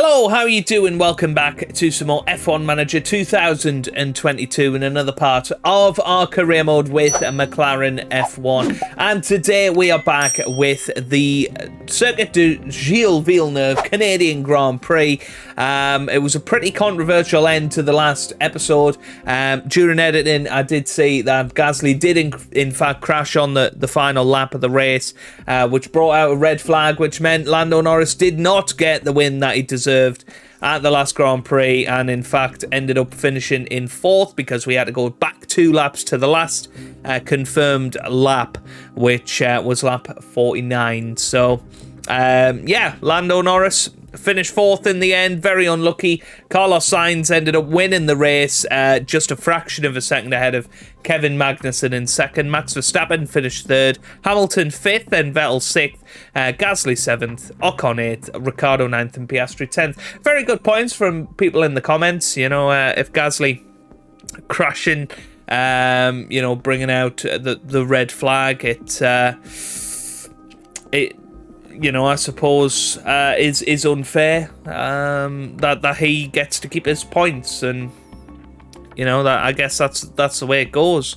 Hello, how are you doing? Welcome back to some more F1 Manager 2022 in another part of our career mode with McLaren F1. And today we are back with the Circuit du Gilles Villeneuve Canadian Grand Prix. It was a pretty controversial end to the last episode. During editing, I did see that Gasly did in fact crash on the final lap of the race, which brought out a red flag, which meant Lando Norris did not get the win that he deserved at the last Grand Prix, and in fact ended up finishing in 4th because we had to go back 2 laps to the last confirmed lap, which was lap 49. So yeah, Lando Norris finished 4th in the end, very unlucky. Carlos Sainz ended up winning the race, just a fraction of a second ahead of Kevin Magnussen in 2nd. Max Verstappen finished 3rd, Hamilton 5th, and Vettel 6th, Gasly 7th, Ocon 8th, Ricciardo 9th, and Piastri 10th. Very good points from people in the comments. You know, if Gasly crashing, you know, bringing out the red flag, it you know, I suppose is unfair, that he gets to keep his points, and you know, that I guess that's the way it goes.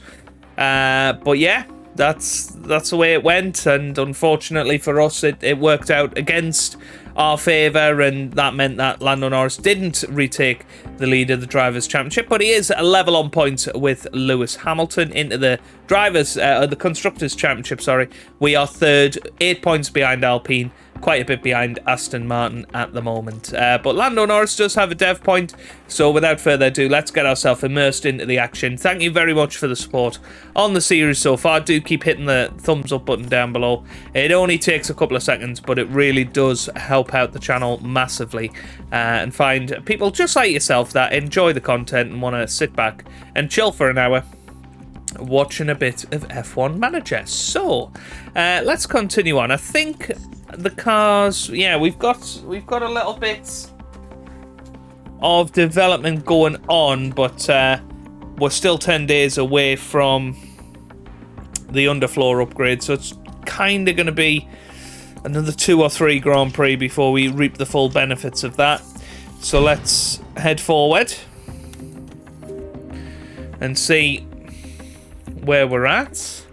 But yeah, that's the way it went, and unfortunately for us, it worked out against our favour, and that meant that Lando Norris didn't retake the lead of the Drivers' Championship, but he is level on points with Lewis Hamilton into the the Constructors' Championship. Sorry, we are 3rd, 8 points behind Alpine, quite a bit behind Aston Martin at the moment. But Lando Norris does have a dev point, so without further ado, let's get ourselves immersed into the action. Thank you very much for the support on the series so far. Do keep hitting the thumbs up button down below. It only takes a couple of seconds, but it really does help out the channel massively, and find people just like yourself that enjoy the content and want to sit back and chill for an hour watching a bit of F1 Manager. So let's continue on. I think the cars, yeah, we've got a little bit of development going on, but we're still 10 days away from the underfloor upgrade, so it's kind of going to be another 2 or 3 Grand Prix before we reap the full benefits of that. So let's head forward and see where we're at.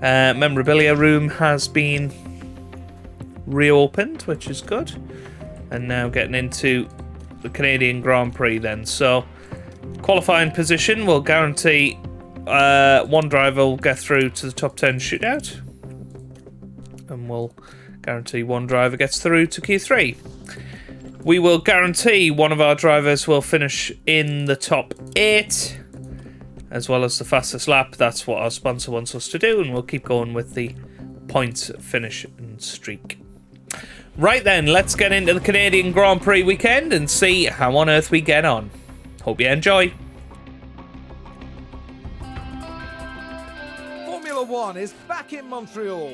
Memorabilia room has been reopened, which is good, and now getting into the Canadian Grand Prix then. So qualifying position will guarantee one driver will get through to the top 10 shootout, and we'll guarantee one driver gets through to Q3. We will guarantee one of our drivers will finish in the top 8, as well as the fastest lap. That's what our sponsor wants us to do, and we'll keep going with the points finish and streak. Right then, let's get into the Canadian Grand Prix weekend and see how on earth we get on. Hope you enjoy. Formula One is back in Montreal.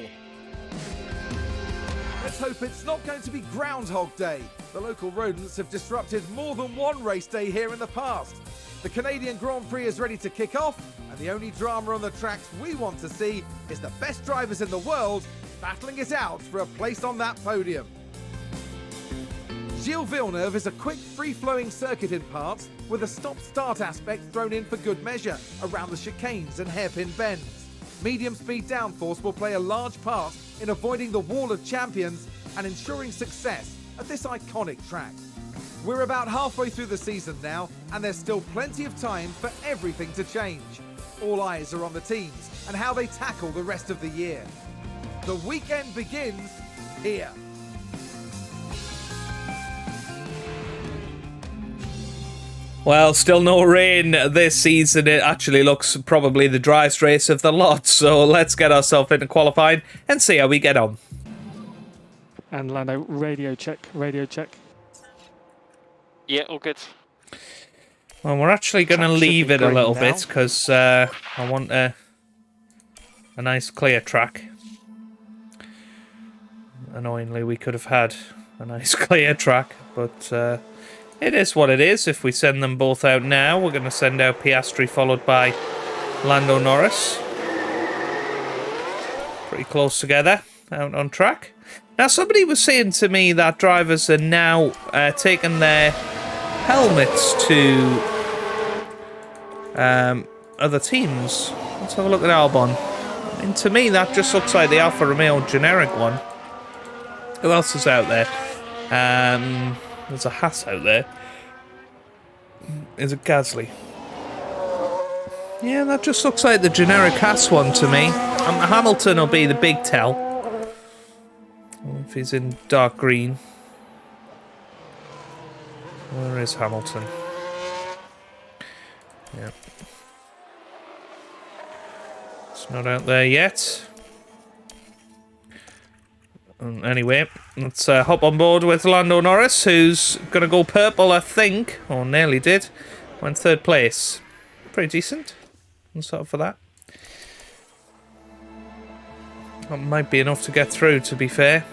Let's hope it's not going to be Groundhog Day. The local rodents have disrupted more than one race day here in the past. The Canadian Grand Prix is ready to kick off, and the only drama on the tracks we want to see is the best drivers in the world battling it out for a place on that podium. Gilles Villeneuve is a quick, free-flowing circuit in parts, with a stop-start aspect thrown in for good measure around the chicanes and hairpin bends. Medium-speed downforce will play a large part in avoiding the wall of champions and ensuring success at this iconic track. We're about halfway through the season now, and there's still plenty of time for everything to change. All eyes are on the teams and how they tackle the rest of the year. The weekend begins here. Well, still no rain this season. It actually looks probably the driest race of the lot, so let's get ourselves into qualifying and see how we get on. And Lando, radio check, radio check. Yeah, all good. Well, we're actually going to leave it a little bit because I want a nice clear track. Annoyingly, we could have had a nice clear track, but it is what it is. If we send them both out now, we're going to send out Piastri followed by Lando Norris. Pretty close together out on track. Now, somebody was saying to me that drivers are now taking their helmets to other teams. Let's have a look at Albon. I mean, to me, that just looks like the Alfa Romeo generic one. Who else is out there? There's a Haas out there. Is it Gasly? Yeah, that just looks like the generic Haas one to me. Hamilton will be the big tell. If he's in dark green. Where is Hamilton? Yeah. It's not out there yet. Anyway, let's hop on board with Lando Norris, who's going to go purple, I think. Or nearly did. Went third place. Pretty decent. What's up for that? That might be enough to get through, to be fair.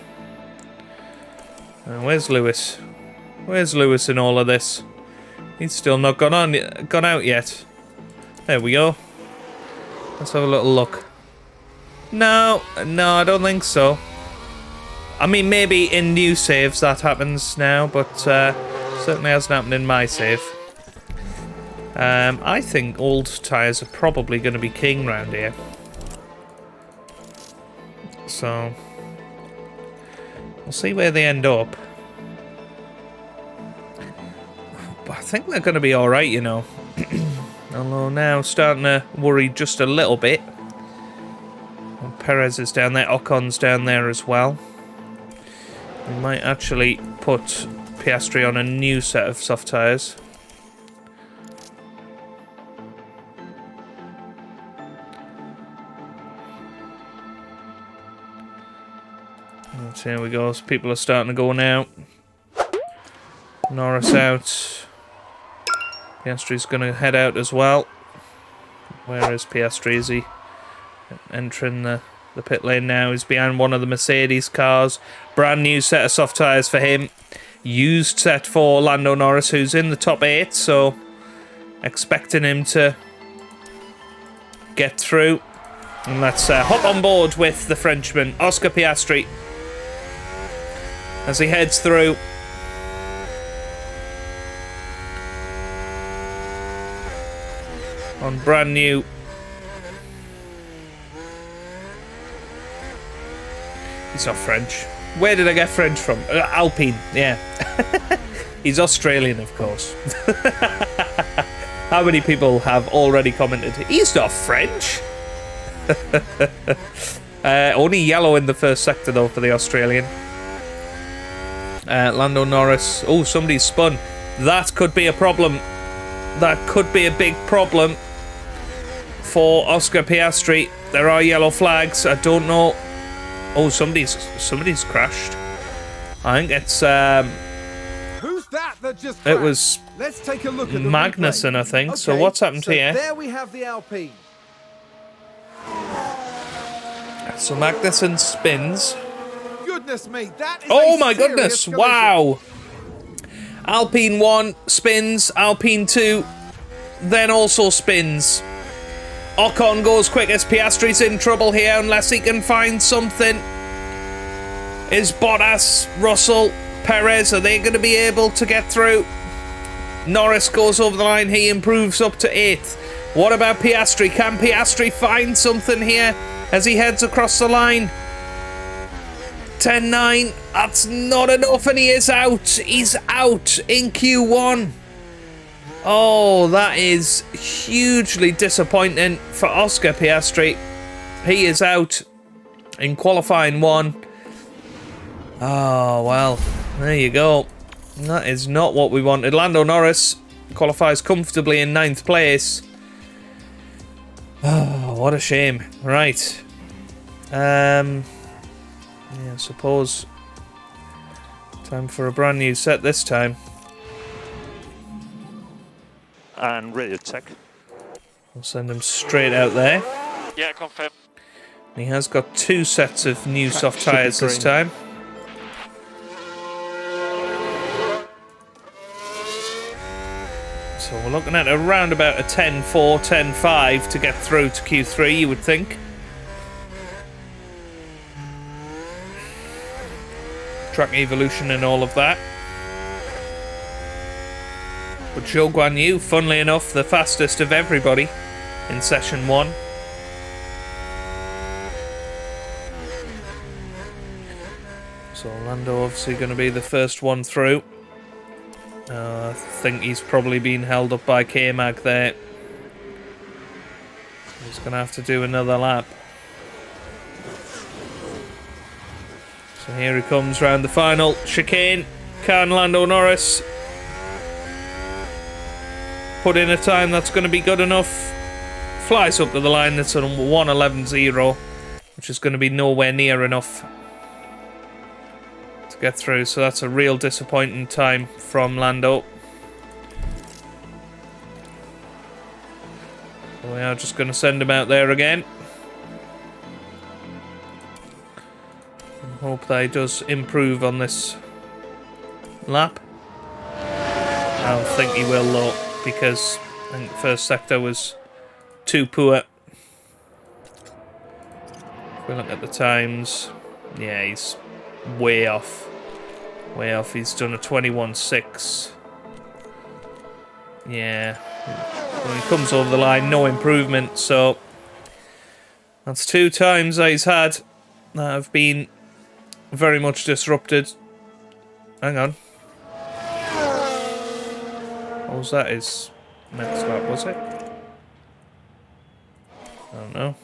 Where's Lewis? Where's Lewis in all of this? He's still not gone out yet. There we go. Let's have a little look. No, I don't think so. I mean, maybe in new saves that happens now, but certainly hasn't happened in my save. I think old tyres are probably going to be king round here. So, we'll see where they end up. But I think they're going to be alright, you know. Although now starting to worry just a little bit. And Perez is down there, Ocon's down there as well. We might actually put Piastri on a new set of soft tyres. So here we go, so people are starting to go now. Norris out. Piastri's going to head out as well. Where is Piastri? Is he entering the pit lane now? He's behind one of the Mercedes cars. Brand new set of soft tyres for him. Used set for Lando Norris, who's in the top 8, so expecting him to get through. And let's hop on board with the Frenchman, Oscar Piastri, as he heads through. On brand new. He's not French. Where did I get French from? Alpine, yeah. He's Australian, of course. How many people have already commented, he's not French? Only yellow in the first sector, though, for the Australian. Lando Norris. Oh, somebody's spun. That could be a problem. That could be a big problem for Oscar Piastri. There are yellow flags. I don't know. Oh, somebody's crashed. I think it's Who's that just crashed? it was Let's take a look at the Magnussen, replay. I think. Okay, So what's happened here? There we have the Alpine. So Magnussen spins. Goodness me, that is Oh a my serious goodness! collision. Wow. Alpine 1 spins. Alpine 2 then also spins. Ocon goes quickest. Piastri's in trouble here unless he can find something. Is Bottas, Russell, Perez, are they going to be able to get through? Norris goes over the line. He improves up to 8th. What about Piastri? Can Piastri find something here as he heads across the line? 10-9. That's not enough, and he is out. He's out in Q1. Oh, that is hugely disappointing for Oscar Piastri. He is out in qualifying 1. Oh, well, there you go. That is not what we wanted. Lando Norris qualifies comfortably in 9th place. Oh, what a shame. Right. Yeah, I suppose time for a brand new set this time. And radio check. We'll send him straight out there. Yeah, confirm. He has got 2 sets of new Track soft should be tyres this green. time. So we're looking at around about a 10-4, 10-5 to get through to Q3, you would think. track evolution and all of that. But Zhou Guan Yu, funnily enough, the fastest of everybody in session 1. So Lando obviously going to be the first one through. I think he's probably been held up by K-Mag there. He's going to have to do another lap. So here he comes round the final chicane. Can Lando Norris put in a time that's going to be good enough? Flies up to the line. That's a 1:11.0, which is going to be nowhere near enough to get through. So that's a real disappointing time from Lando. We are just going to send him out there again. And hope that he does improve on this lap. I don't think he will though, because I think the first sector was too poor. If we look at the times, yeah, he's way off. Way off. He's done a 21.6. Yeah. When he comes over the line, no improvement. So that's 2 times that he's had that have been very much disrupted. Hang on. What was that? His next lap, was it? I don't know.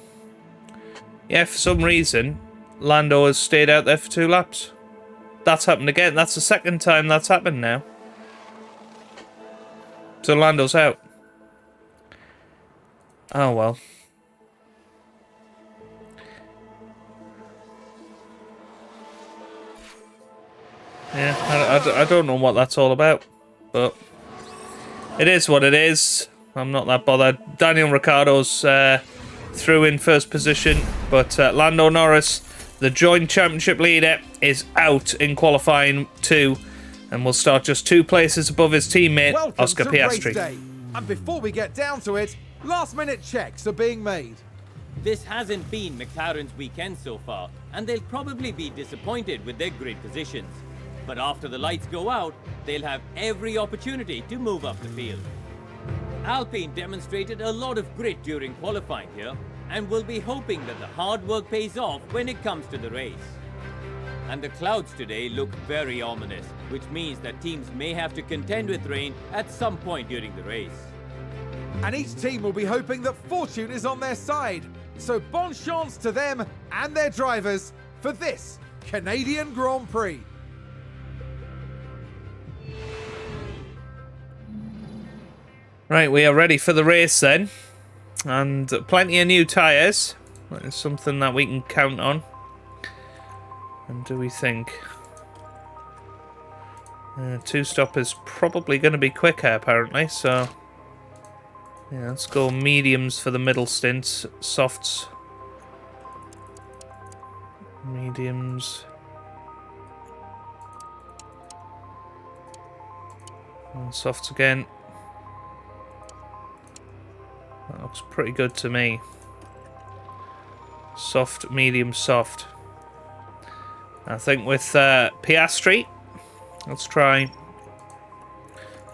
Yeah, for some reason, Lando has stayed out there for 2 laps. That's happened again. That's the second time that's happened now. So Lando's out. Oh well. Yeah, I don't know what that's all about, but it is what it is. I'm not that bothered. Daniel Ricciardo's through in first position, but Lando Norris, the joint championship leader, is out in qualifying 2, and will start just 2 places above his teammate, Welcome Oscar to Piastri. Race day. And before we get down to it, last-minute checks are being made. This hasn't been McLaren's weekend so far, and they'll probably be disappointed with their grid positions. But after the lights go out, they'll have every opportunity to move up the field. Alpine demonstrated a lot of grit during qualifying here, and will be hoping that the hard work pays off when it comes to the race. And the clouds today look very ominous, which means that teams may have to contend with rain at some point during the race. And each team will be hoping that fortune is on their side. So bon chance to them and their drivers for this Canadian Grand Prix. Right, we are ready for the race then. And plenty of new tyres. That is something that we can count on. And do we think 2-stop is probably going to be quicker apparently, so yeah, let's go mediums for the middle stints, softs, mediums, and softs again. That looks pretty good to me. Soft, medium, soft. I think with Piastri, let's try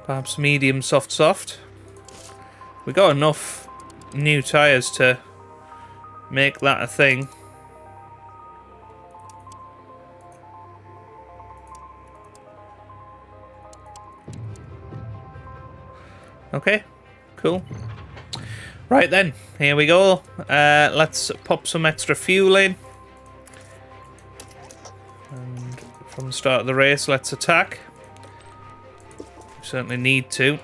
perhaps medium, soft, soft. We got enough new tyres to make that a thing. Okay, cool. Right then, here we go. Let's pop some extra fuel in. And from the start of the race, let's attack. We certainly need to.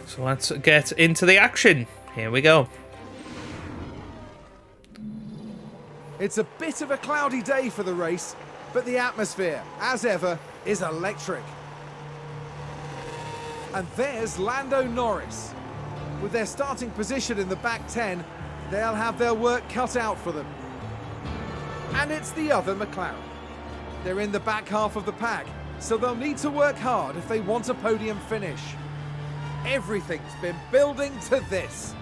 So let's get into the action. Here we go. It's a bit of a cloudy day for the race, but the atmosphere, as ever, is electric. And there's Lando Norris. With their starting position in the back 10, they'll have their work cut out for them. And it's the other McLaren. They're in the back half of the pack, so they'll need to work hard if they want a podium finish. Everything's been building to this.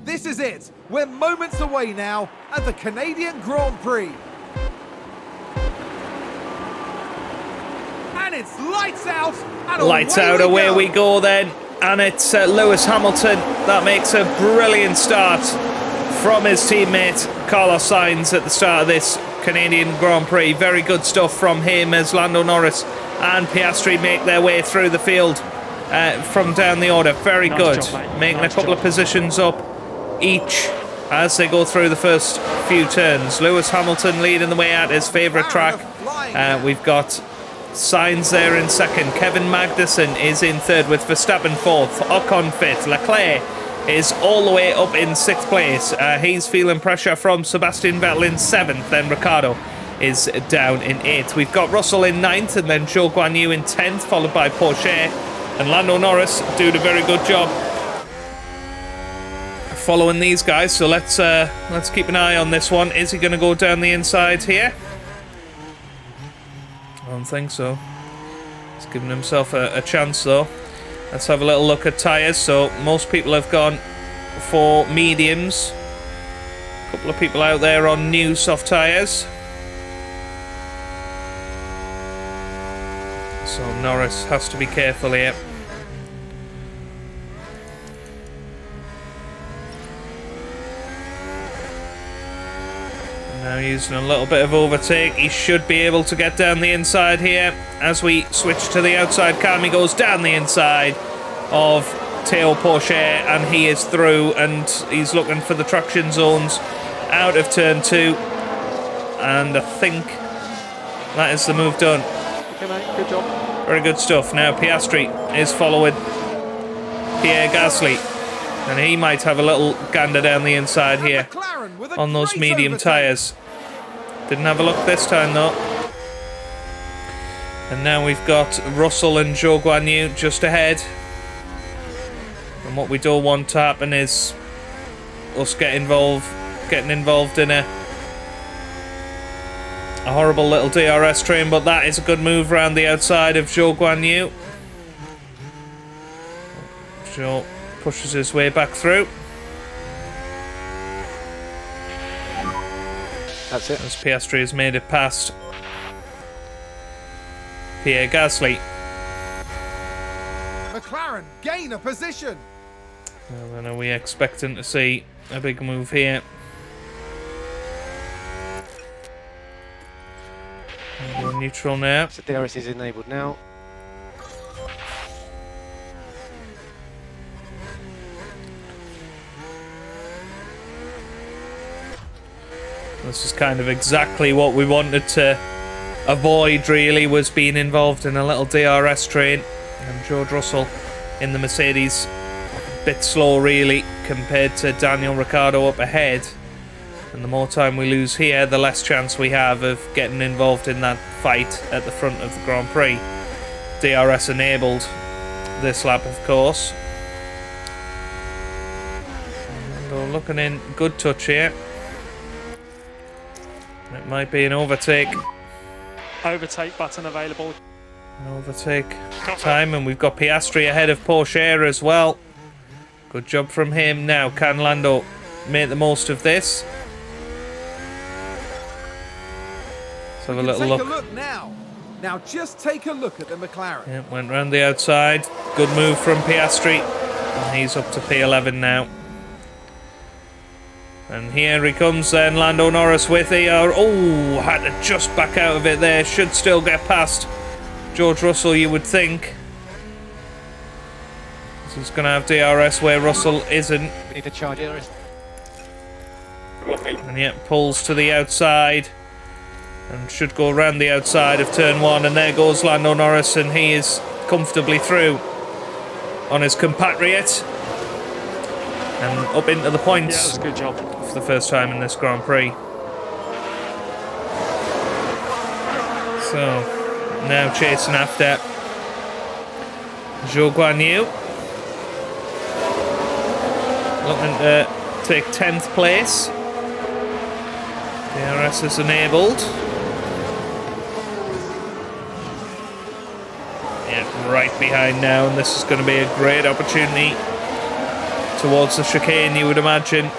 This is it. We're moments away now at the Canadian Grand Prix. And it's lights out and Lights out, away we go then. And it's Lewis Hamilton that makes a brilliant start from his teammate Carlos Sainz at the start of this Canadian Grand Prix. Very good stuff from him as Lando Norris and Piastri make their way through the field from down the order. Very good. Making a couple of positions up each as they go through the first few turns. Lewis Hamilton leading the way at his favourite track. We've got Sainz there in second. Kevin Magnussen is in third with Verstappen fourth. Ocon fifth. Leclerc is all the way up in sixth place. He's feeling pressure from Sebastian Vettel in seventh. Then Ricciardo is down in eighth. We've got Russell in ninth and then Zhou Guanyu in 10th, followed by Porsche. And Lando Norris doing a very good job following these guys. So let's keep an eye on this one. Is he going to go down the inside here? I don't think so. He's giving himself a chance though. Let's have a little look at tyres. So most people have gone for mediums. A couple of people out there on new soft tyres. So Norris has to be careful here. Now using a little bit of overtake. He should be able to get down the inside here. As we switch to the outside cam, he goes down the inside of Théo Porsche and he is through, and he's looking for the traction zones out of turn 2. And I think that is the move done. Okay, mate, good job. Very good stuff. Now Piastri is following Pierre Gasly, and he might have a little gander down the inside here on those medium tyres. Didn't have a look this time though. And now we've got Russell and Zhou Guanyu just ahead. And what we don't want to happen is us getting involved in a horrible little DRS train, but that is a good move around the outside of Zhou Guanyu. Zhou pushes his way back through. That's it. As Piastri has made it past Pierre Gasly. McLaren gain a position. Well, then are we expecting to see a big move here? We'll go neutral now. So DRS is enabled now. This is kind of exactly what we wanted to avoid, really, was being involved in a little DRS train. And George Russell in the Mercedes, a bit slow really compared to Daniel Ricciardo up ahead. And the more time we lose here, the less chance we have of getting involved in that fight at the front of the Grand Prix. DRS enabled this lap, of course. And we're looking in good touch here. It might be an overtake. Overtake button available. An overtake time, and we've got Piastri ahead of Porsche as well. Good job from him. Now, can Lando make the most of this? Let's have a little look. Take a look now. Now just take a look at the McLaren. Yeah, went round the outside. Good move from Piastri. And he's up to P11 now. And here he comes then, Lando Norris with oh, had to just back out of it there. Should still get past George Russell, you would think. So he's going to have DRS where Russell isn't. Need to charge DRS. And yet pulls to the outside. And should go around the outside of turn 1. And there goes Lando Norris, and he is comfortably through on his compatriot. And up into the points. Yeah, that was a good job. For the first time in this Grand Prix. So, now chasing after Zhou Guanyu. Looking to take 10th place. DRS is enabled. Yeah, right behind now, and this is going to be a great opportunity towards the chicane, you would imagine.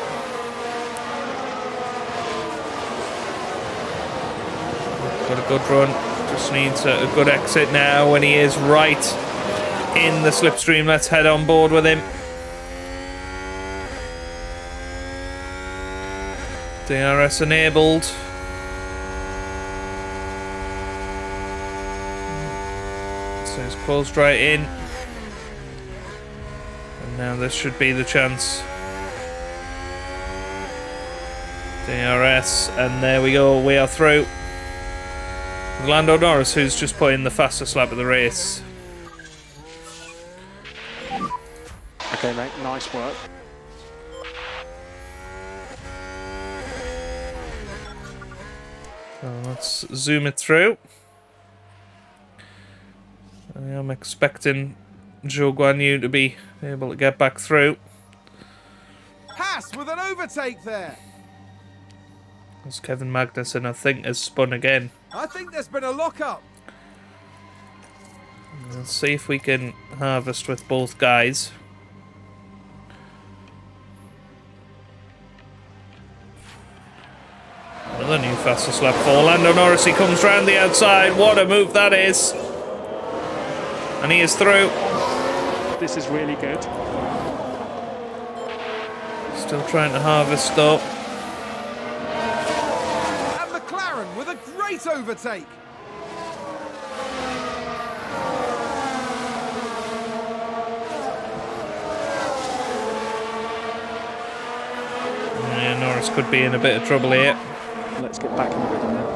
Got a good run. Just needs a good exit now when he is right in the slipstream. Let's head on board with him. DRS enabled. So he's closed right in. And now this should be the chance. DRS, and there we go, we are through. Lando Norris, who's just put in the fastest lap of the race. Okay, mate, nice work. So let's zoom it through. I'm expecting Zhou Guanyu to be able to get back through. Haas with an overtake there. As Kevin Magnussen, I think, has spun again. I think there's been a lock-up. Let's see if we can harvest with both guys. Another new fastest lap for Lando Norris. He comes round the outside. What a move that is. And he is through. This is really good. Still trying to harvest though. And McLaren with a great overtake. Yeah, Norris could be in a bit of trouble here. Let's get back in the rhythm now.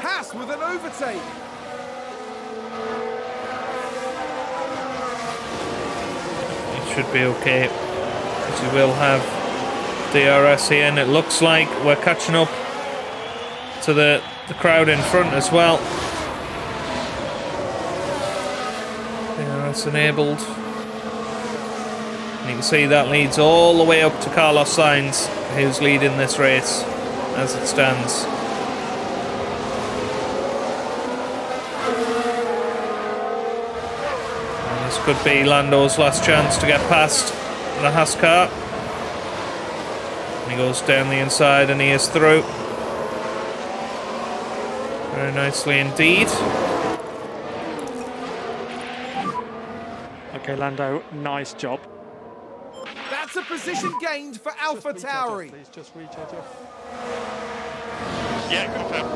Haas with an overtake. It should be okay, because he will have DRS here, and it looks like we're catching up to the crowd in front as well. DRS enabled. And you can see that leads all the way up to Carlos Sainz, who's leading this race as it stands. And this could be Lando's last chance to get past the Haas car. And he goes down the inside and he is through. Very nicely indeed. Okay, Lando, nice job. That's a position gained for Alpha Tauri. Please just recharge off. Yeah, confirm.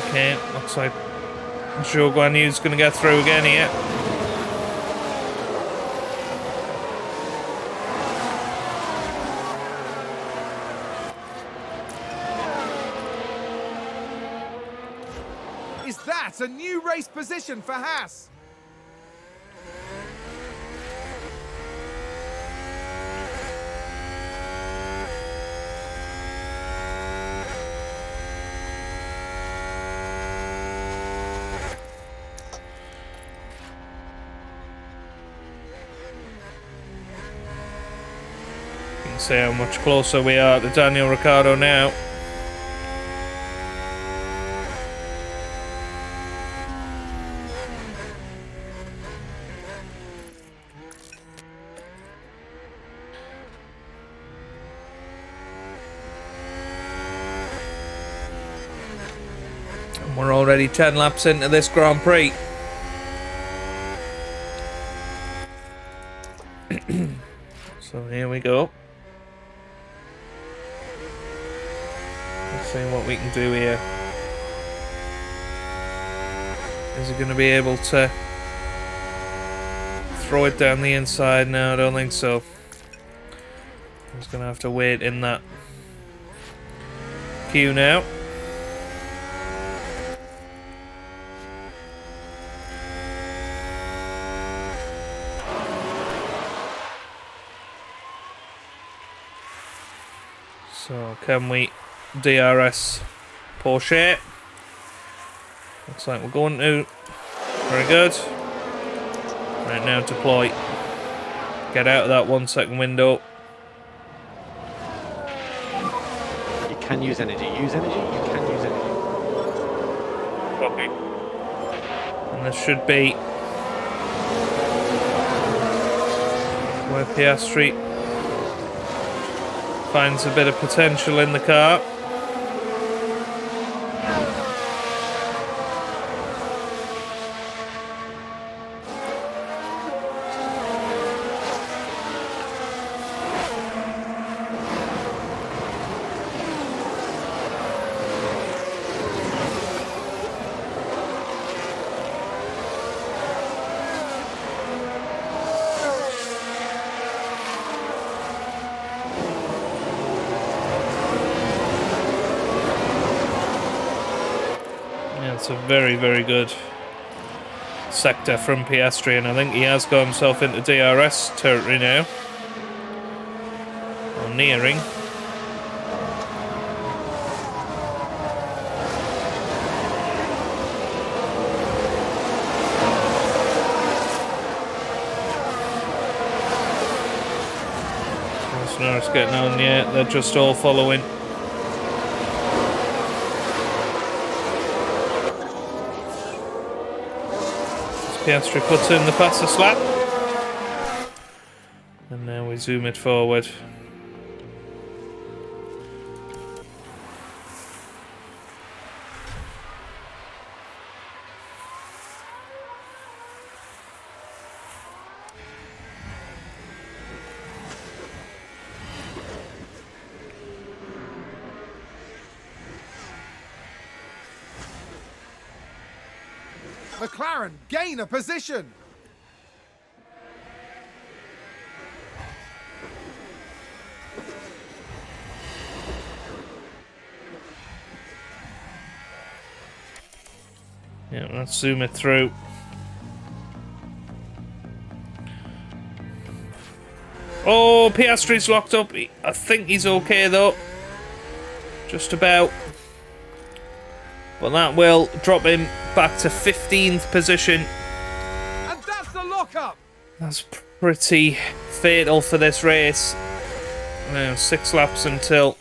Okay, looks like Zhou Guanyu's going to get through again here. Is that a new race position for Haas? You can see how much closer we are to Daniel Ricciardo now. And we're already 10 laps into this Grand Prix. So here we go. Let's see what we can do here. Is he going to be able to throw it down the inside? No, I don't think so. He's going to have to wait in that queue now. So can we DRS Porsche? Looks like we're going to. Very good. Right now deploy. Get out of that 1 second window. can use energy. Use energy. You can use energy. Copy. And this should be where Piastri finds a bit of potential in the car. It's a very, very good sector from Piastri, and I think he has got himself into DRS territory now. Or nearing. There's Norris getting on, yeah, they're just all following. Piastri puts in the fastest lap, and now we zoom it forward. McLaren gain a position. Yeah, let's zoom it through. Oh, Piastri's locked up. I think he's okay though. Just about. But that will drop him back to 15th position. And that's the lockup. That's pretty fatal for this race. Now 6 laps until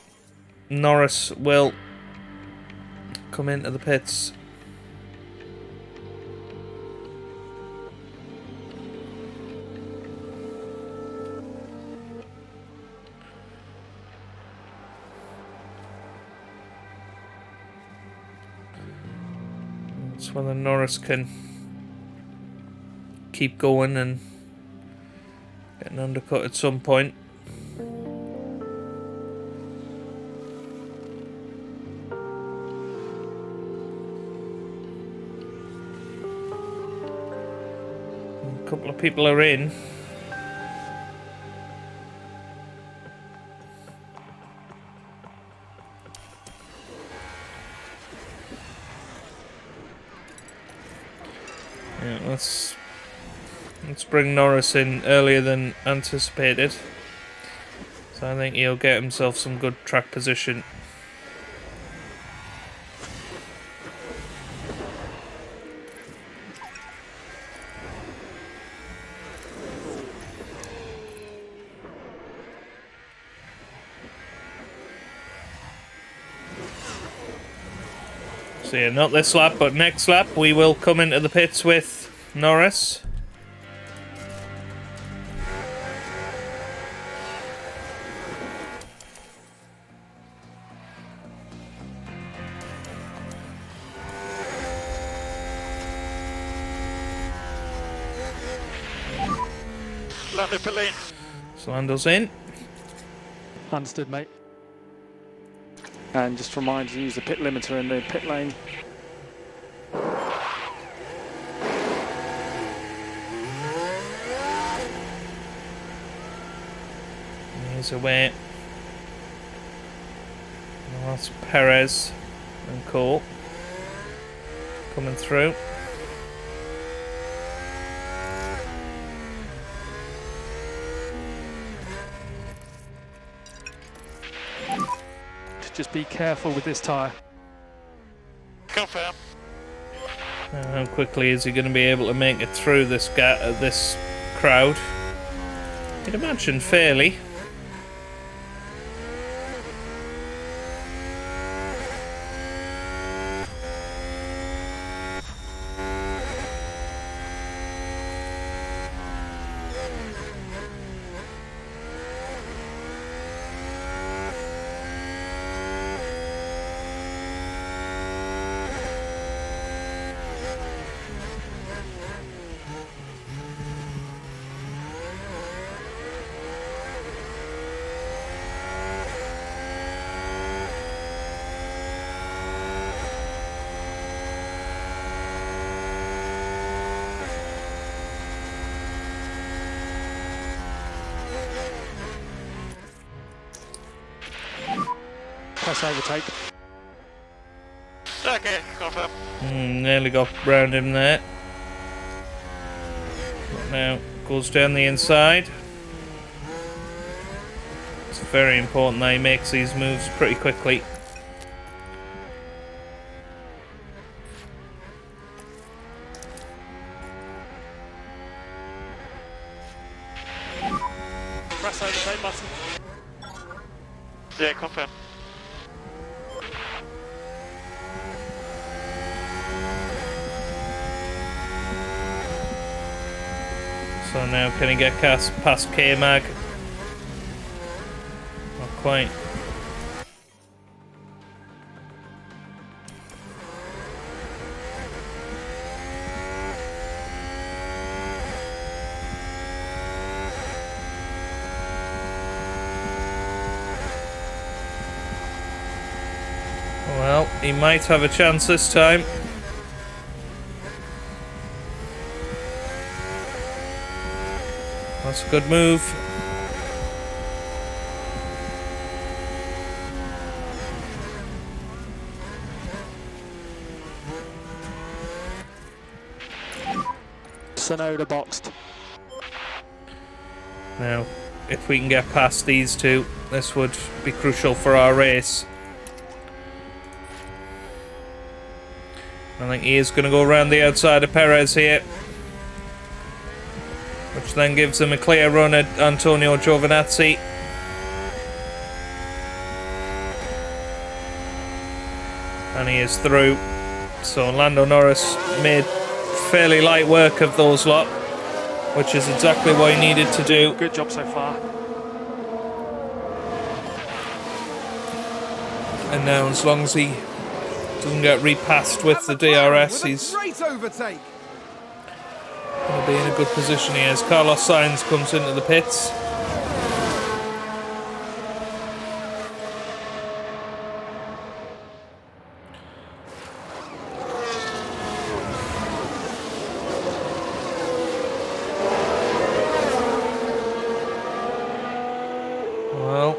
Norris will come into the pits. That's whether Norris can keep going and get an undercut at some point. A couple of people are in. Yeah, let's bring Norris in earlier than anticipated. So I think he'll get himself some good track position. So yeah, not this lap, but next lap we will come into the pits with Norris. Lando pit lane. So Lando's in. Understood, mate. And just remind you, use the pit limiter in the pit lane. He's away. Now that's Perez and Cole coming through. Just be careful with this tyre. Confirm. How quickly is he going to be able to make it through this this crowd? You'd imagine fairly. Press overtake. Okay, confirm. Nearly got round him there. But now goes down the inside. It's very important that he makes these moves pretty quickly. Press overtake button. Yeah, confirm. So now can he get past K-Mag? Not quite. Well, he might have a chance this time. That's a good move. Sonoda boxed. Now, if we can get past these two, this would be crucial for our race. I think he is going to go around the outside of Perez here, which then gives him a clear run at Antonio Giovinazzi. And he is through. So Lando Norris made fairly light work of those lot, which is exactly what he needed to do. Good job so far. And now, as long as he doesn't get repassed with the DRS, he's great overtake. going to be in a good position here as Carlos Sainz comes into the pits. Well,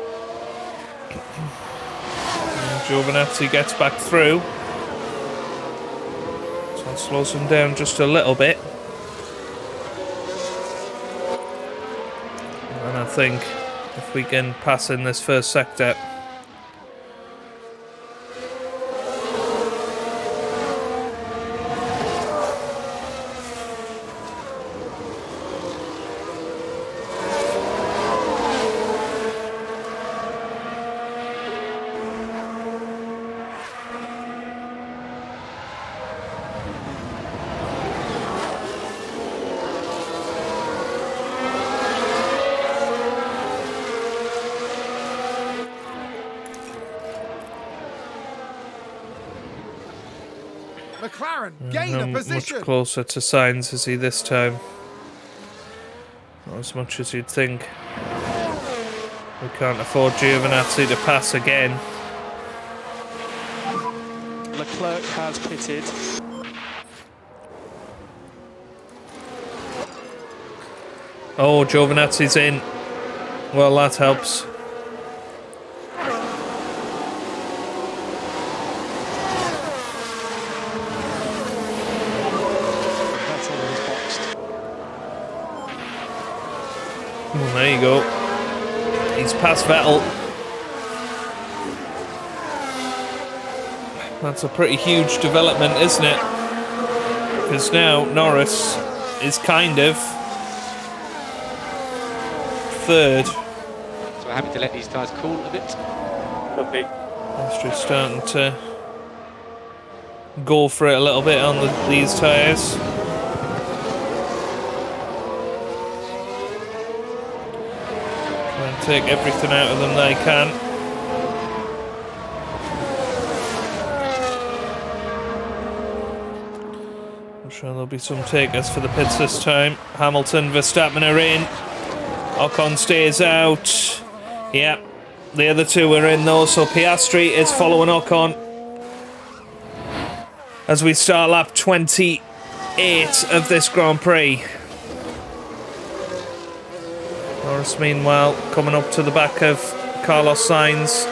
Giovinazzi gets back through. So that slows him down just a little bit. And I think if we can pass in this first sector, McLaren gain a much position. closer to Sainz is he this time. Not as much as you'd think. We can't afford Giovinazzi to pass again. Leclerc has pitted. Oh, Giovinazzi's in. Well, that helps. That's all he's boxed. Well, there you go. He's past Vettel. That's a pretty huge development, isn't it? Because now Norris is kind of third. So we're happy to let these tyres cool a bit. Copy. It's just starting to go for it a little bit on these tyres. Try and take everything out of them they can. I'm sure there'll be some takers for the pits this time. Hamilton, Verstappen are in. Ocon stays out. Yeah, the other two are in though, so Piastri is following Ocon as we start lap 28 of this Grand Prix. Norris, meanwhile, coming up to the back of Carlos Sainz.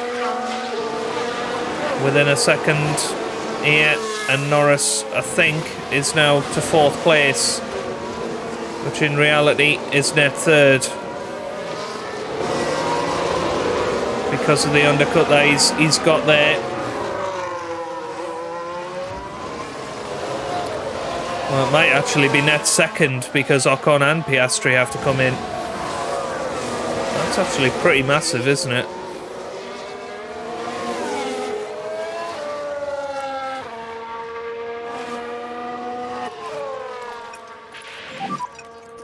within a second here, and Norris, I think, is now to 4th place, which in reality is net 3rd because of the undercut that he's got there. Well, it might actually be net 2nd because Ocon and Piastri have to come in. That's actually pretty massive, isn't it?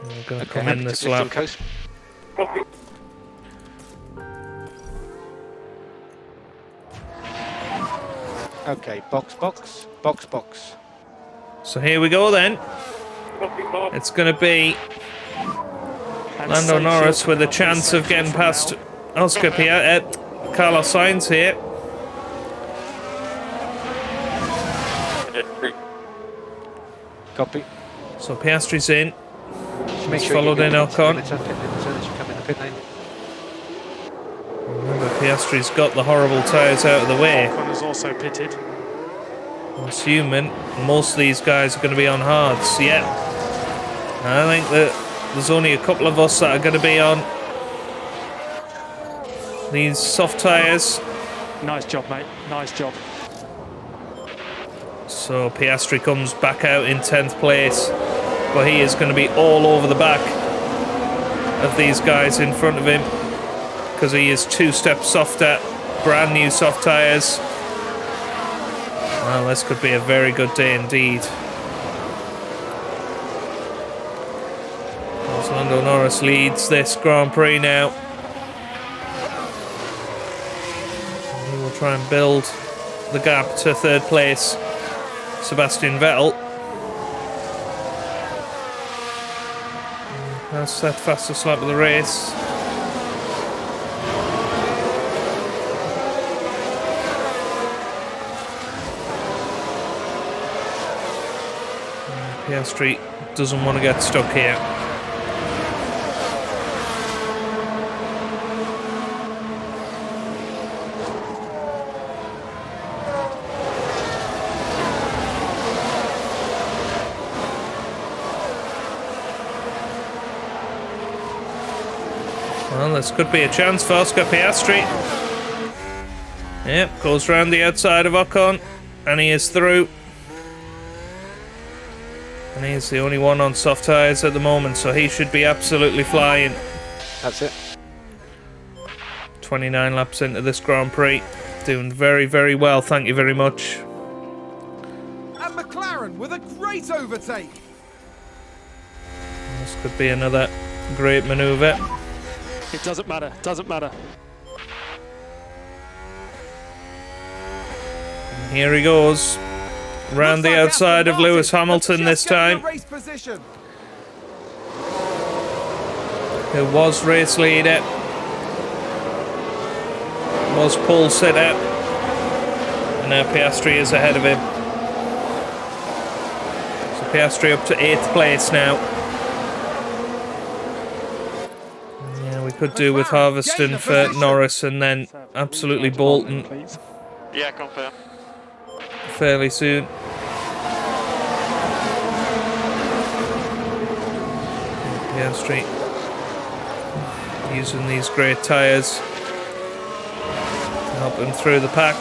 We're going to come in this lap. Copy. Okay, box, box, box, box. So here we go then. Copy, Bob. It's going to be And Lando safe Norris shield with a coming up, chance of safe getting shield past now. Oscar Carlos Sainz here. Copy. So Piastri's in. Make He's sure you followed get in the pit Ocon. limits up, pit limits as you come in the pit lane. Remember, Piastri's got the horrible tyres out of the way. Ocon is also pitted. I'm assuming most of these guys are going to be on hards. Yeah. I think that there's only a couple of us that are going to be on these soft tyres. Nice job, mate. Nice job. So Piastri comes back out in 10th place, but he is going to be all over the back of these guys in front of him because he is 2 steps softer, brand new soft tyres. Well, this could be a very good day indeed. As Lando Norris leads this Grand Prix now. He will try and build the gap to 3rd place, Sebastian Vettel. That's that fastest lap of the race. Piastri doesn't want to get stuck here. Well, this could be a chance for Oscar Piastri. Yep, goes round the outside of Ocon, and he is through. And he's the only one on soft tyres at the moment, so he should be absolutely flying. That's it. 29 laps into this Grand Prix. Doing very, very well, thank you very much. And McLaren with a great overtake. This could be another great manoeuvre. It doesn't matter. Doesn't matter. And here he goes. Round the outside of Lewis Hamilton this time, Race position. who was race leader, was pole sitter, and now Piastri is ahead of him. So Piastri up to 8th place now. Yeah, we could do with harvesting for Norris and then absolutely bolting Please. Yeah, confirm. fairly soon. Piastri using these great tyres to help him through the pack.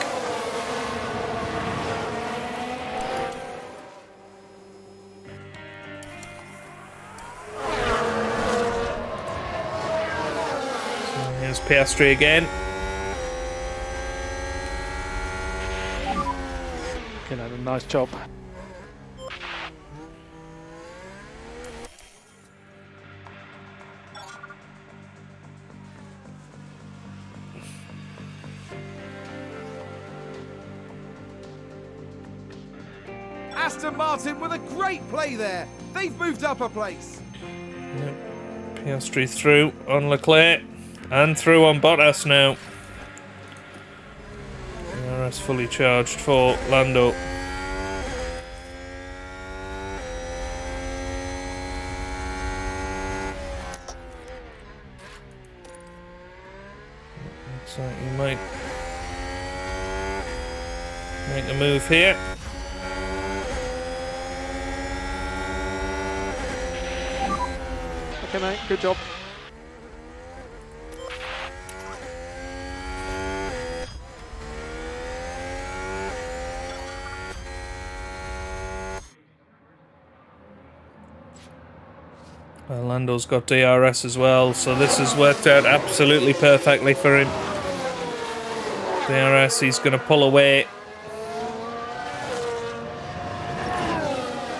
So here's Piastri again. You know, nice job. Aston Martin with a great play there. They've moved up a place. Piastri through on Leclerc and through on Bottas now. DRS fully charged for Lando. Looks like he might a move here. Okay, mate, good job. Well, Lando's got DRS as well, so this has worked out absolutely perfectly for him. DRS, he's going to pull away.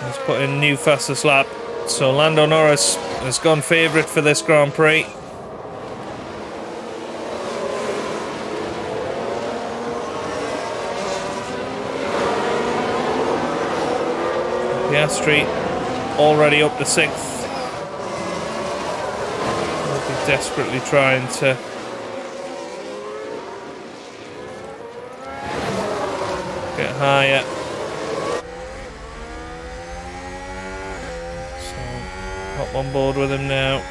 He's put in new fastest lap. So Lando Norris has gone favourite for this Grand Prix. Piastri already up to 6th. Will be desperately trying to get higher. So hop on board with him now.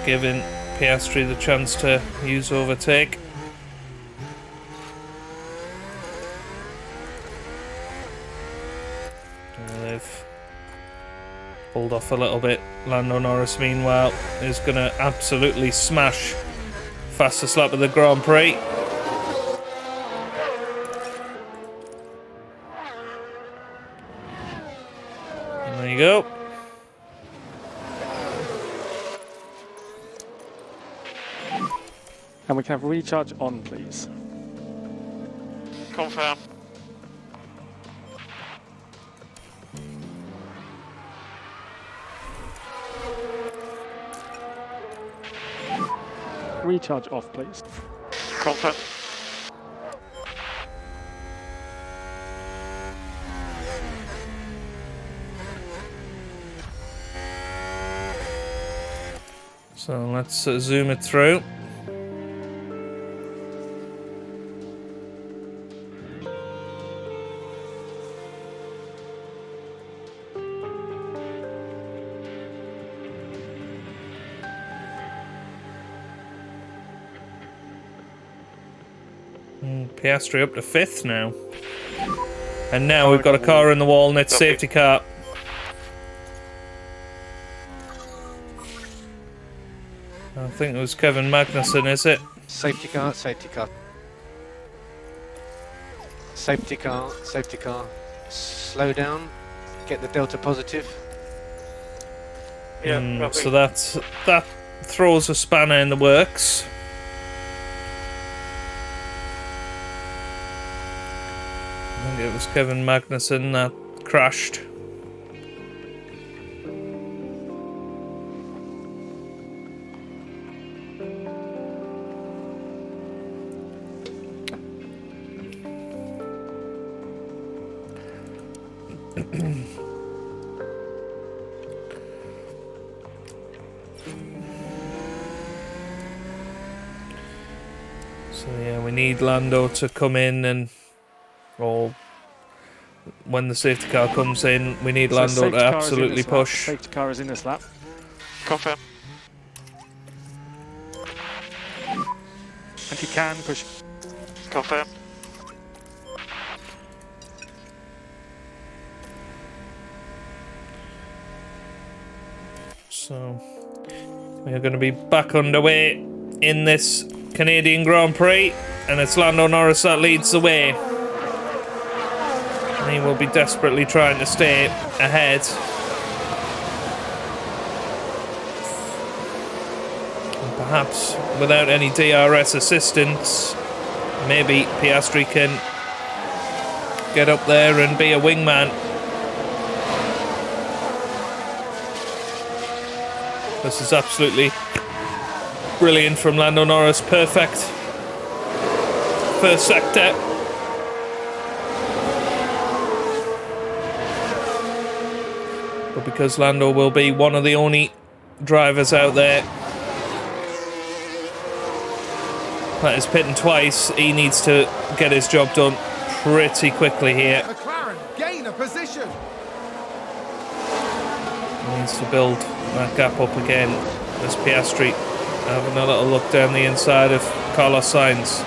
Giving Piastri the chance to use overtake. They've pulled off a little bit. Lando Norris, meanwhile, is going to absolutely smash fastest lap of the Grand Prix. And there you go. And we can have recharge on, please. Confirm. Recharge off, please. Confirm. So let's zoom it through. Piastri up to 5th now. And now we've got a car in the wall and it's safety car. I think it was Kevin Magnussen, is it? Safety car, safety car. Safety car, safety car. Slow down, get the delta positive. Yeah, copy. So that throws a spanner in the works. I think it was Kevin Magnussen that crashed. So yeah, we need Lando to come in and, or when the safety car comes in, we need Lando to absolutely push. Safety car is in this lap. Confirm. And he can push. Confirm. So we are going to be back underway in this Canadian Grand Prix, and it's Lando Norris that leads the way. And he will be desperately trying to stay ahead. And perhaps without any DRS assistance, maybe Piastri can get up there and be a wingman. This is absolutely brilliant from Lando Norris. Perfect first sector. But because Lando will be one of the only drivers out there that is pitting twice, he needs to get his job done pretty quickly here. McLaren gain a position. Needs to build that gap up again. There's Piastri having a little look down the inside of Carlos Sainz.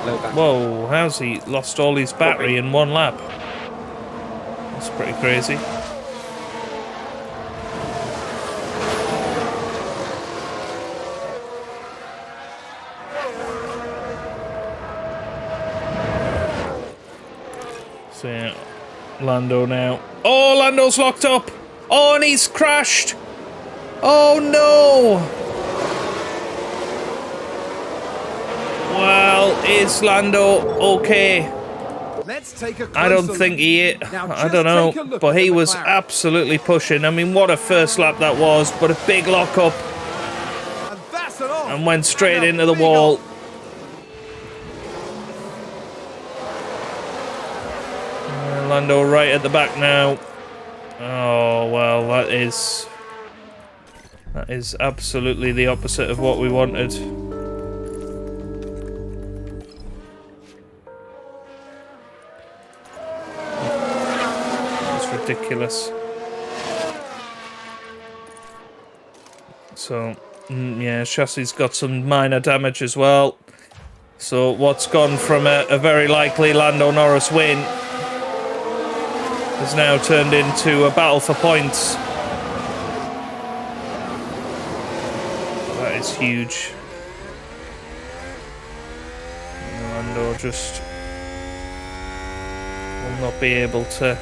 Low back. Whoa, how's he lost all his battery in one lap? That's pretty crazy. So yeah, Lando now. Oh, Lando's locked up! Oh, and he's crashed! Oh no! Well, is Lando okay? Let's take a I don't closer think look. he... Now I just don't know, take a look but at he the was McLaren. absolutely pushing. I mean, what a first lap that was, but a big lock-up And that's an off. and went straight And a into the big wall. off. Lando right at the back now. Oh, well, that is absolutely the opposite of what we wanted. It's ridiculous. So, yeah, chassis got some minor damage as well. So what's gone from a very likely Lando Norris win has now turned into a battle for points. That is huge. Lando just will not be able to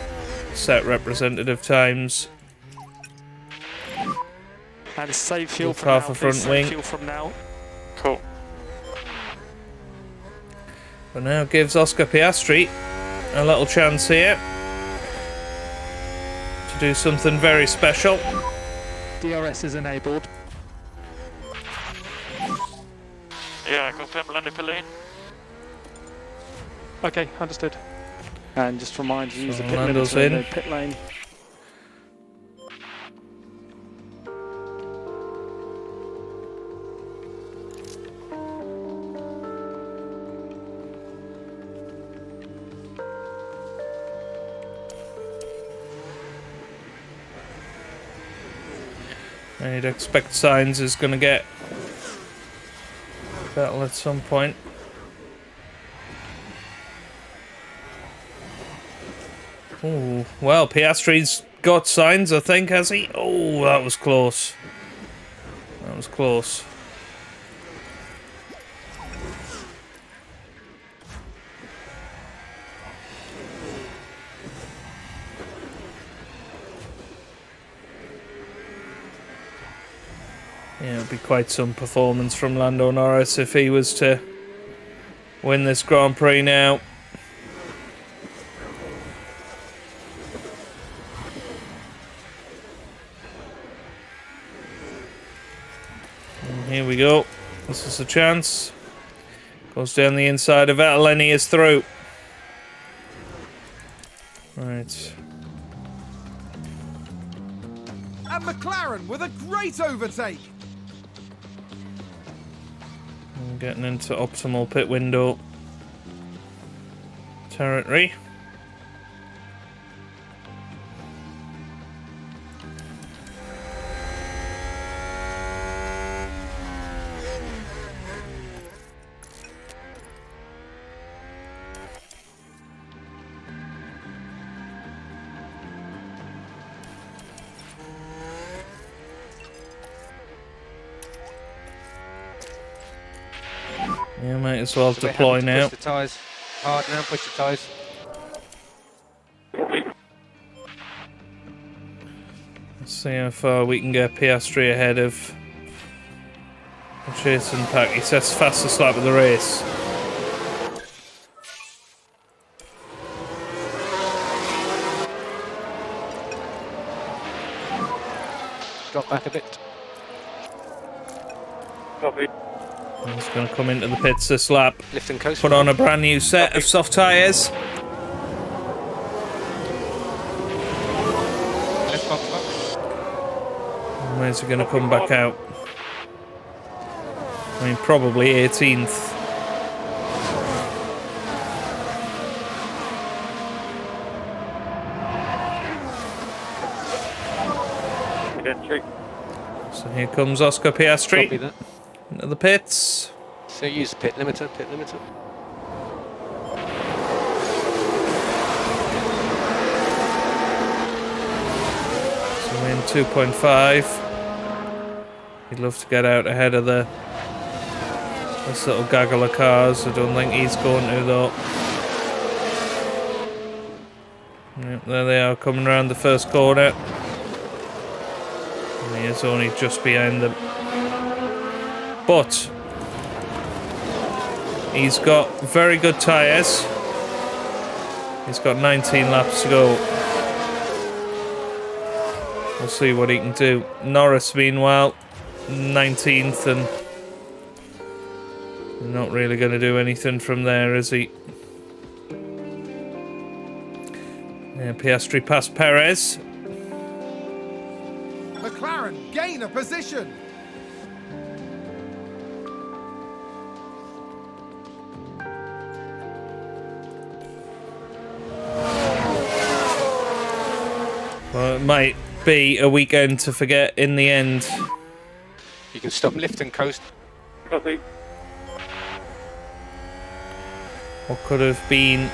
set representative times. And save fuel With from half now. a front please, wing. save fuel from now. Cool. But now gives Oscar Piastri a little chance here to do something very special. DRS is enabled. Yeah, confirm landing for lane. Okay, understood. And just remind you, use So the pit Lando's limiter in in. the pit lane. And you'd expect Sainz is going to get battle at some point. Ooh, well, Piastri's got Sainz, I think, has he? Oh, that was close. That was close. Yeah, it'd be quite some performance from Lando Norris if he was to win this Grand Prix now. And here we go. This is a chance. Goes down the inside of Vettel and he is through. Right. And McLaren with a great overtake. Getting into optimal pit window territory. Yeah, might as well So we're deploy having to now. Push the tyres hard now, push the tyres. Let's see how far we can get Piastri ahead of the chasing pack. He sets fastest lap of the race. Drop back a bit. Copy. He's going to come into the pits this lap. Lift and coast. Put on a brand new set of soft tyres. Left box box. Where's he going to come back out? I mean, probably 18th. Piastri. So here comes Oscar Piastri Copy that. into the pits. So use pit limiter, pit limiter. So we're in 2.5. He'd love to get out ahead of this little gaggle of cars. I don't think he's going to though. Yep, there they are coming around the first corner. And he is only just behind them. But he's got very good tyres. He's got 19 laps to go. We'll see what he can do. Norris, meanwhile, 19th, and not really going to do anything from there, is he? Yeah, Piastri past Perez. McLaren gain a position. Well, it might be a weekend to forget in the end. You can stop, lift and coast. Copy. What could have been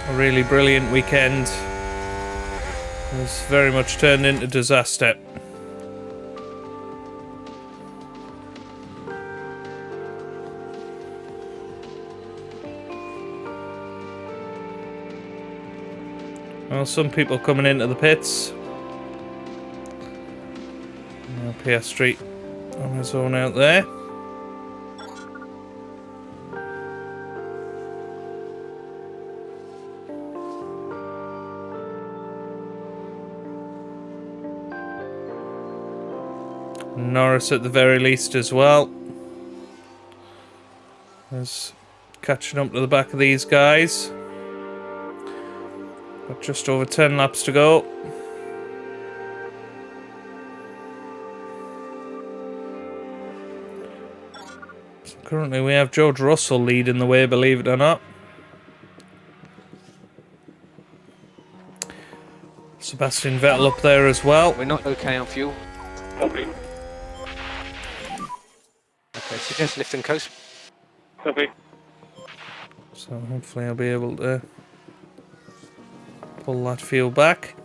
a really brilliant weekend has very much turned into disaster. Well, some people coming into the pits. Now Piastri on his own out there. Norris at the very least as well. Is catching up to the back of these guys. Got just over 10 laps to go. So currently we have George Russell leading the way, believe it or not. Sebastian Vettel up there as well. We're not okay on fuel. Copy. Okay, suggest lift and coast. Copy. So hopefully I'll be able to pull that fuel back.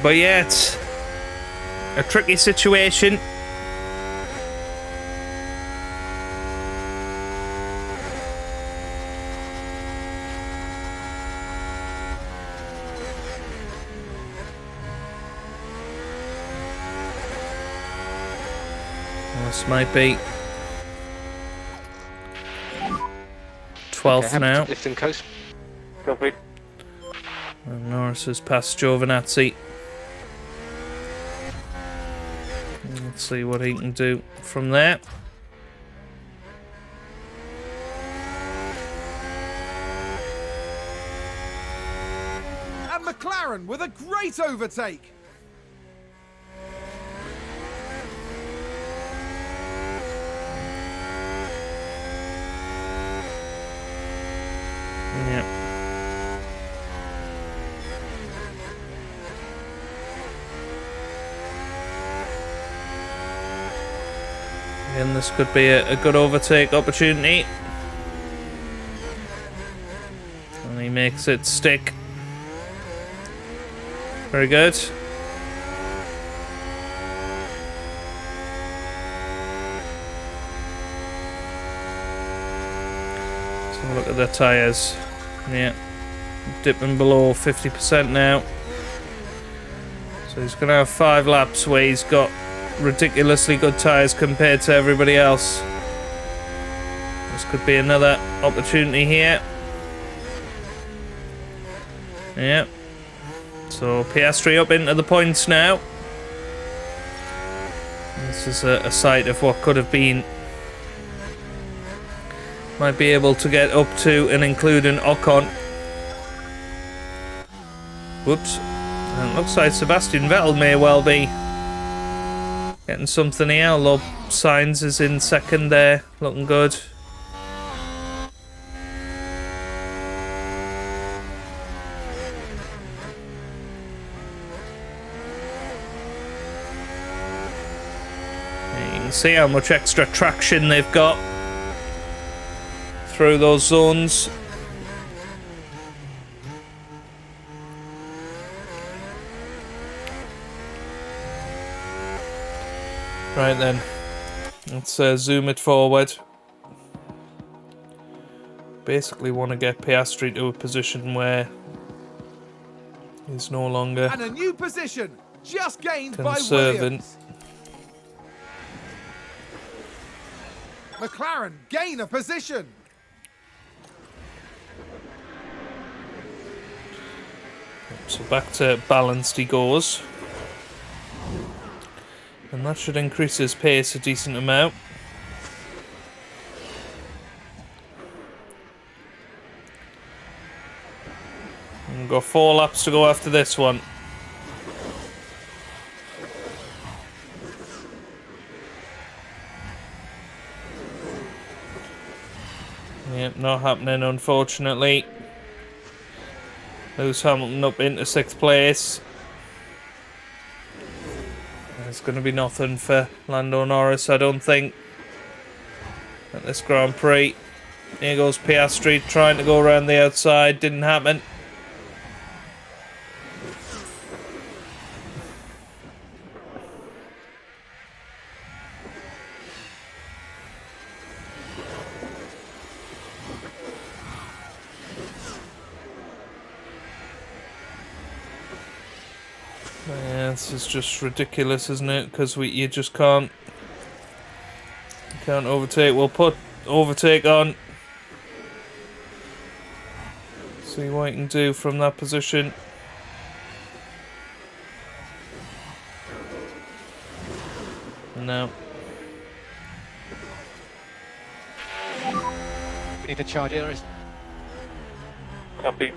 But yeah, it's a tricky situation. This might be 12th Okay, now. lift and coast. Copy. And Norris has passed Giovinazzi. Let's see what he can do from there. And McLaren with a great overtake. Yeah. Again, this could be a good overtake opportunity. And he makes it stick. Very good. So look at the tyres. Yeah. Dipping below 50% now. So he's going to have 5 laps where he's got ridiculously good tyres compared to everybody else. This could be another opportunity here. Yeah. So Piastri up into the points now. This is a sight of what could have been might be able to get up to and including Ocon. Whoops. And it looks like Sebastian Vettel may well be getting something here, although Sainz is in second there, looking good. You can see how much extra traction they've got through those zones. Right then, let's zoom it forward. Basically want to get Piastri to a position where he's no longer And a new position just gained by conservant. Williams. McLaren gain a position. So back to balanced he goes. And that should increase his pace a decent amount. And we've got 4 laps to go after this one. Yep, not happening unfortunately. Lewis Hamilton up into 6th place. There's going to be nothing for Lando Norris, I don't think, at this Grand Prix. Here goes Piastri trying to go around the outside, didn't happen. Yeah, this is just ridiculous, isn't it? Because you just can't overtake. We'll put overtake on. See what he can do from that position. No. We need to charge it. Copy.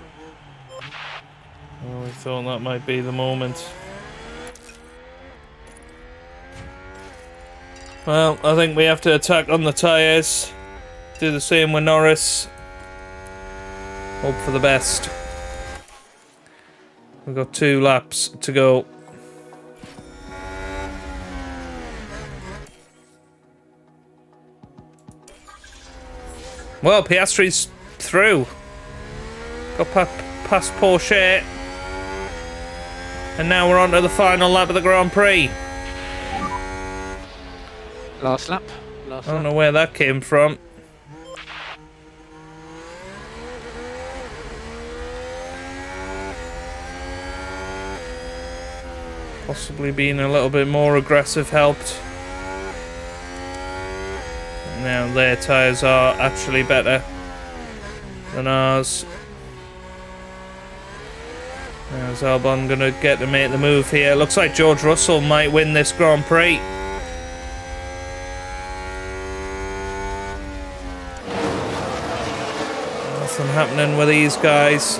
Oh, we thought that might be the moment. Well, I think we have to attack on the tyres. Do the same with Norris. Hope for the best. We've got 2 laps to go. Well, Piastri's through. Got past Porsche. And now we're on to the final lap of the Grand Prix. Last lap. I don't know where that came from. Possibly being a little bit more aggressive helped. Now their tyres are actually better than ours. How's Albon going to get to make the move here? Looks like George Russell might win this Grand Prix. Nothing happening with these guys.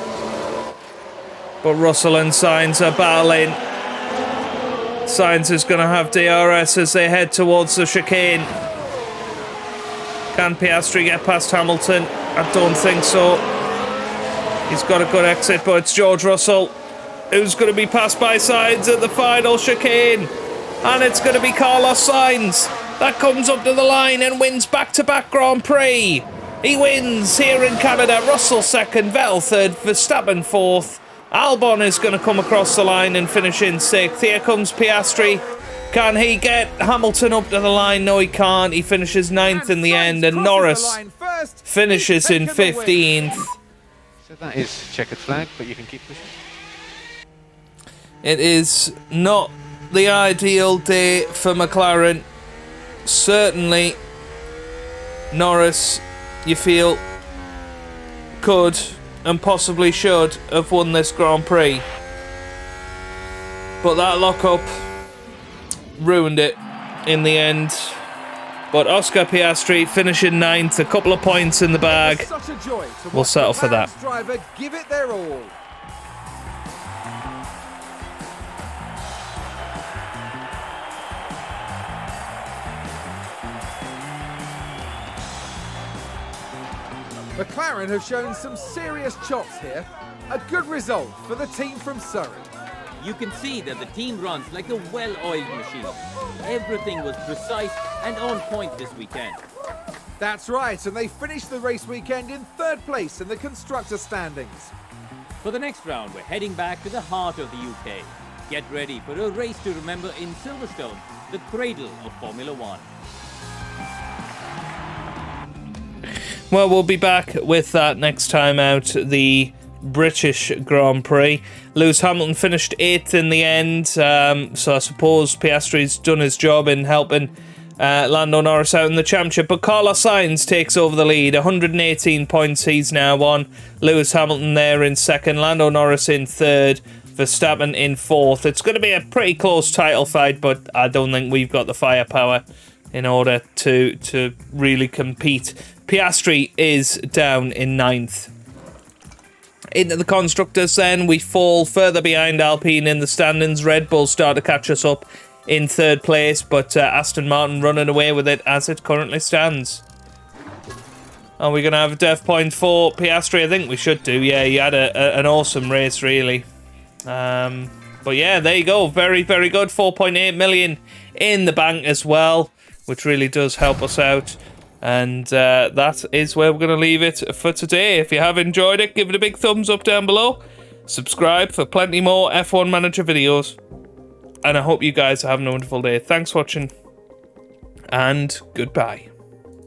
But Russell and Sainz are battling. Sainz is going to have DRS as they head towards the chicane. Can Piastri get past Hamilton? I don't think so. He's got a good exit, but it's George Russell who's going to be passed by Sainz at the final chicane. And it's going to be Carlos Sainz that comes up to the line and wins back-to-back Grand Prix. He wins here in Canada. Russell second, Vettel third, Verstappen fourth. Albon is going to come across the line and finish in 6th. Here comes Piastri. Can he get Hamilton up to the line? No, he can't. He finishes 9th in the end, and Norris finishes in 15th. So that is checkered flag, but you can keep pushing. It is not the ideal day for McLaren. Certainly, Norris, you feel, could and possibly should have won this Grand Prix. But that lockup ruined it in the end. But Oscar Piastri finishing 9th, a couple of points in the bag. It was such a joy to We'll watch settle for that. McLaren's driver give it their all. McLaren have shown some serious chops here. A good result for the team from Surrey. You can see that the team runs like a well-oiled machine. Everything was precise and on point this weekend. That's right, and they finished the race weekend in 3rd place in the constructor standings. For the next round, we're heading back to the heart of the UK. Get ready for a race to remember in Silverstone, the cradle of Formula One. Well, we'll be back with that next time out, the British Grand Prix. Lewis Hamilton finished 8th in the end, so I suppose Piastri's done his job in helping Lando Norris out in the championship. But Carlos Sainz takes over the lead, 118 points he's now on. Lewis Hamilton there in 2nd, Lando Norris in 3rd, Verstappen in 4th. It's going to be a pretty close title fight, but I don't think we've got the firepower in order to really compete. Piastri is down in 9th. Into the constructors then, we fall further behind Alpine in the standings. Red Bull start to catch us up in 3rd place, but Aston Martin running away with it as it currently stands. Are we going to have a death point for Piastri? I think we should do. Yeah, he had an awesome race, really. But yeah, there you go. Very, very good. 4.8 million in the bank as well, which really does help us out. And that is where we're going to leave it for today. If you have enjoyed it, give it a big thumbs up down below. Subscribe for plenty more F1 Manager videos. And I hope you guys are having a wonderful day. Thanks for watching. And goodbye.